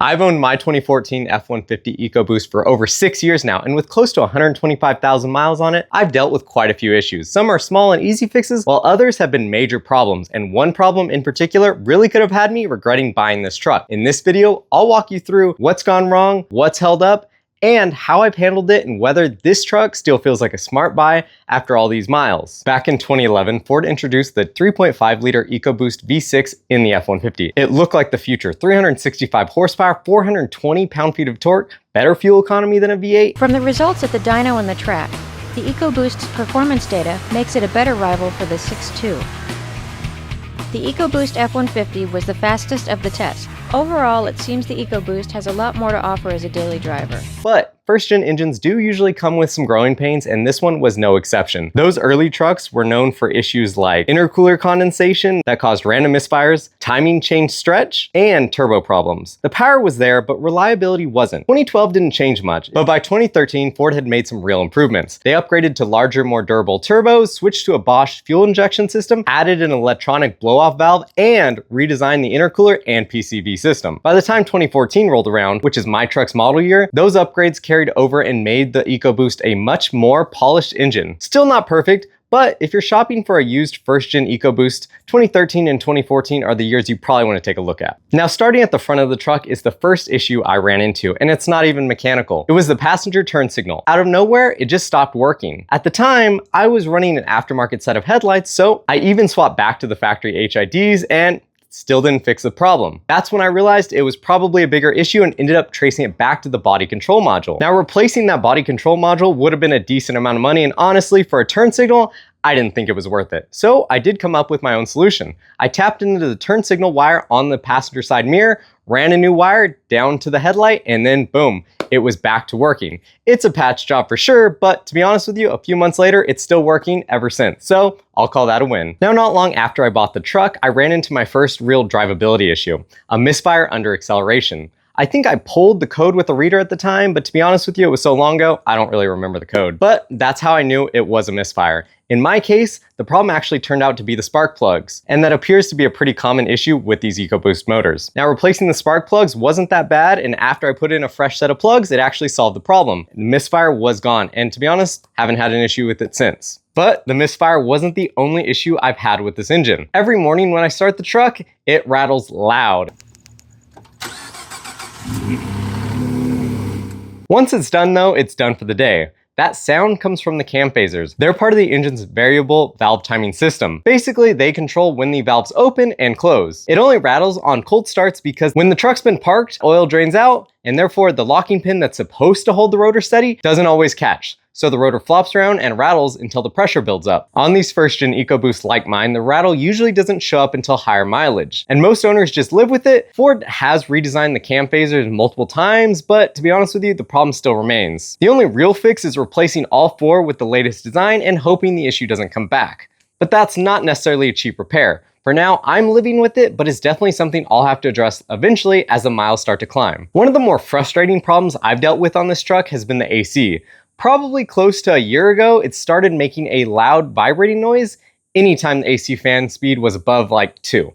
I've owned my 2014 F-150 EcoBoost for over 6 years now, and with close to 125,000 miles on it, I've dealt with quite a few issues. Some are small and easy fixes, while others have been major problems, and one problem in particular really could have had me regretting buying this truck. In this video, I'll walk you through what's gone wrong, what's held up, and how I've handled it and whether this truck still feels like a smart buy after all these miles. Back in 2011, Ford introduced the 3.5-liter EcoBoost V6 in the F-150. It looked like the future: 365 horsepower, 420 pound-feet of torque, better fuel economy than a V8. From the results at the dyno and the track, the EcoBoost's performance data makes it a better rival for the 6.2. The EcoBoost F-150 was the fastest of the test. Overall, it seems the EcoBoost has a lot more to offer as a daily driver. But first-gen engines do usually come with some growing pains, and this one was no exception. Those early trucks were known for issues like intercooler condensation that caused random misfires, timing chain stretch, and turbo problems. The power was there, but reliability wasn't. 2012 didn't change much, but by 2013, Ford had made some real improvements. They upgraded to larger, more durable turbos, switched to a Bosch fuel injection system, added an electronic blow-off valve, and redesigned the intercooler and PCV system. By the time 2014 rolled around, which is my truck's model year, those upgrades carried over and made the EcoBoost a much more polished engine. Still not perfect, but if you're shopping for a used first-gen EcoBoost, 2013 and 2014 are the years you probably want to take a look at. Now, starting at the front of the truck is the first issue I ran into, and it's not even mechanical. It was the passenger turn signal. Out of nowhere, it just stopped working. At the time, I was running an aftermarket set of headlights, so I even swapped back to the factory HIDs and still didn't fix the problem. That's when I realized it was probably a bigger issue and ended up tracing it back to the body control module. Now, replacing that body control module would have been a decent amount of money, and honestly, for a turn signal, I didn't think it was worth it. So I did come up with my own solution. I tapped into the turn signal wire on the passenger side mirror, ran a new wire down to the headlight, and then boom, it was back to working. It's a patch job for sure, but to be honest with you, a few months later, it's still working ever since. So I'll call that a win. Now, not long after I bought the truck, I ran into my first real drivability issue: a misfire under acceleration. I think I pulled the code with a reader at the time, but to be honest with you, it was so long ago, I don't really remember the code. But that's how I knew it was a misfire. In my case, the problem actually turned out to be the spark plugs, and that appears to be a pretty common issue with these EcoBoost motors. Now, replacing the spark plugs wasn't that bad, and after I put in a fresh set of plugs, it actually solved the problem. The misfire was gone, and to be honest, haven't had an issue with it since. But the misfire wasn't the only issue I've had with this engine. Every morning when I start the truck, it rattles loud. Once it's done though, it's done for the day. That sound comes from the cam phasers. They're part of the engine's variable valve timing system. Basically, they control when the valves open and close. It only rattles on cold starts because when the truck's been parked, oil drains out, and therefore the locking pin that's supposed to hold the rotor steady doesn't always catch. So the rotor flops around and rattles until the pressure builds up. On these first-gen EcoBoosts like mine, the rattle usually doesn't show up until higher mileage, and most owners just live with it. Ford has redesigned the cam phasers multiple times, but to be honest with you, the problem still remains. The only real fix is replacing all four with the latest design and hoping the issue doesn't come back. But that's not necessarily a cheap repair. For now, I'm living with it, but it's definitely something I'll have to address eventually as the miles start to climb. One of the more frustrating problems I've dealt with on this truck has been the AC. Probably close to a year ago, it started making a loud vibrating noise anytime the AC fan speed was above like 2.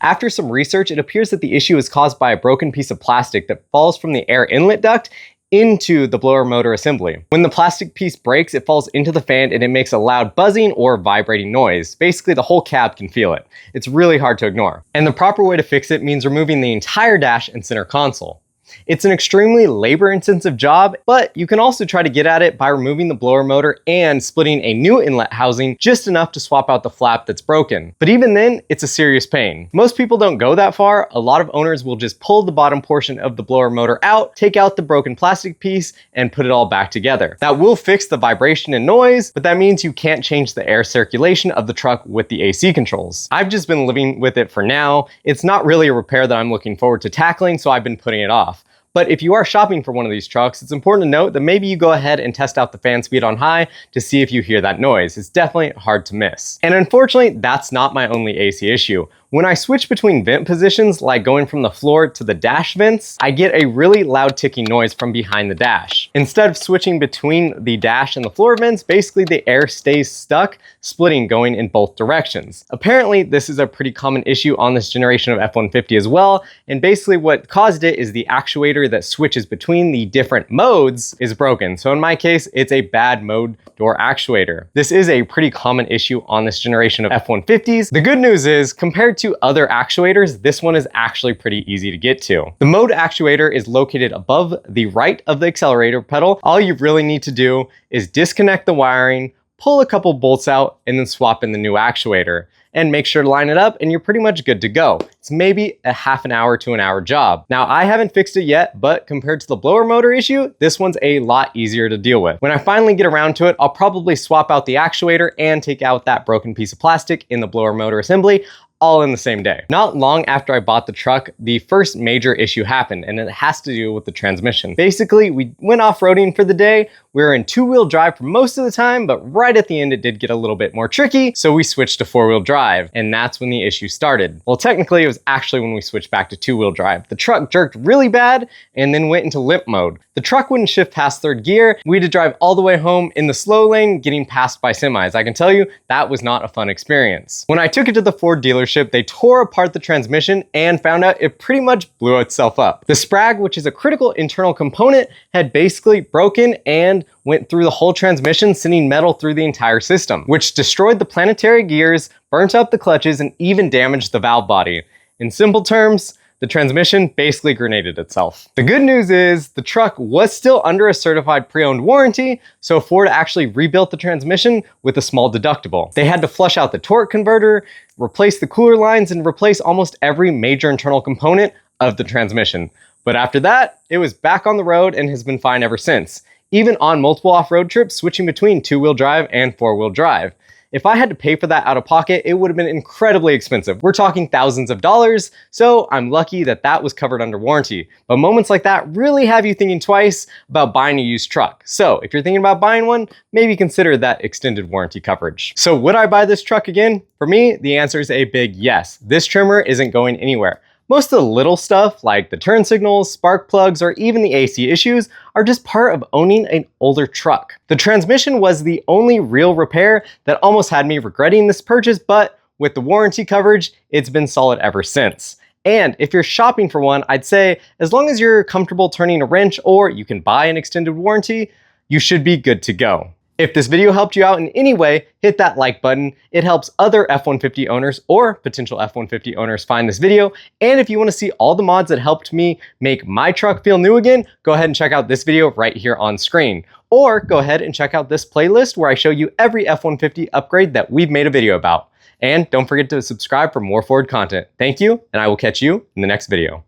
After some research, it appears that the issue is caused by a broken piece of plastic that falls from the air inlet duct into the blower motor assembly. When the plastic piece breaks, it falls into the fan and it makes a loud buzzing or vibrating noise. Basically, the whole cab can feel it. It's really hard to ignore. And the proper way to fix it means removing the entire dash and center console. It's an extremely labor-intensive job, but you can also try to get at it by removing the blower motor and splitting a new inlet housing just enough to swap out the flap that's broken. But even then, it's a serious pain. Most people don't go that far. A lot of owners will just pull the bottom portion of the blower motor out, take out the broken plastic piece, and put it all back together. That will fix the vibration and noise, but that means you can't change the air circulation of the truck with the AC controls. I've just been living with it for now. It's not really a repair that I'm looking forward to tackling, so I've been putting it off. But if you are shopping for one of these trucks, it's important to note that maybe you go ahead and test out the fan speed on high to see if you hear that noise. It's definitely hard to miss. And unfortunately, that's not my only AC issue. When I switch between vent positions, like going from the floor to the dash vents, I get a really loud ticking noise from behind the dash. Instead of switching between the dash and the floor vents, basically the air stays stuck, splitting going in both directions. Apparently, this is a pretty common issue on this generation of F-150 as well, and basically what caused it is the actuator that switches between the different modes is broken. So in my case, it's a bad mode door actuator. This is a pretty common issue on this generation of F-150s. The good news is, compared to other actuators, this one is actually pretty easy to get to. The mode actuator is located above the right of the accelerator pedal. All you really need to do is disconnect the wiring, pull a couple bolts out, and then swap in the new actuator. And make sure to line it up and you're pretty much good to go. It's maybe a half an hour to an hour job. Now, I haven't fixed it yet, but compared to the blower motor issue, this one's a lot easier to deal with. When I finally get around to it, I'll probably swap out the actuator and take out that broken piece of plastic in the blower motor assembly, all in the same day. Not long after I bought the truck, the first major issue happened, and it has to do with the transmission. Basically, we went off-roading for the day. We were in two-wheel drive for most of the time, but right at the end, it did get a little bit more tricky, so we switched to four-wheel drive, and that's when the issue started. Well, technically, it was actually when we switched back to two-wheel drive. The truck jerked really bad, and then went into limp mode. The truck wouldn't shift past third gear. We had to drive all the way home in the slow lane, getting passed by semis. I can tell you, that was not a fun experience. When I took it to the Ford dealership, they tore apart the transmission and found out it pretty much blew itself up. The sprag, which is a critical internal component, had basically broken and went through the whole transmission, sending metal through the entire system, which destroyed the planetary gears, burnt up the clutches, and even damaged the valve body. In simple terms, the transmission basically grenaded itself. The good news is the truck was still under a certified pre-owned warranty, so Ford actually rebuilt the transmission with a small deductible. They had to flush out the torque converter, replace the cooler lines, and replace almost every major internal component of the transmission. But after that, it was back on the road and has been fine ever since. Even on multiple off-road trips, switching between two-wheel drive and four-wheel drive. If I had to pay for that out of pocket, it would have been incredibly expensive. We're talking thousands of dollars, so I'm lucky that that was covered under warranty. But moments like that really have you thinking twice about buying a used truck. So if you're thinking about buying one, maybe consider that extended warranty coverage. So would I buy this truck again? For me, the answer is a big yes. This trimmer isn't going anywhere. Most of the little stuff, like the turn signals, spark plugs, or even the AC issues, are just part of owning an older truck. The transmission was the only real repair that almost had me regretting this purchase, but with the warranty coverage, it's been solid ever since. And if you're shopping for one, I'd say as long as you're comfortable turning a wrench or you can buy an extended warranty, you should be good to go. If this video helped you out in any way, hit that like button. It helps other F-150 owners or potential F-150 owners find this video. And if you want to see all the mods that helped me make my truck feel new again, go ahead and check out this video right here on screen. Or go ahead and check out this playlist where I show you every F-150 upgrade that we've made a video about. And don't forget to subscribe for more Ford content. Thank you, and I will catch you in the next video.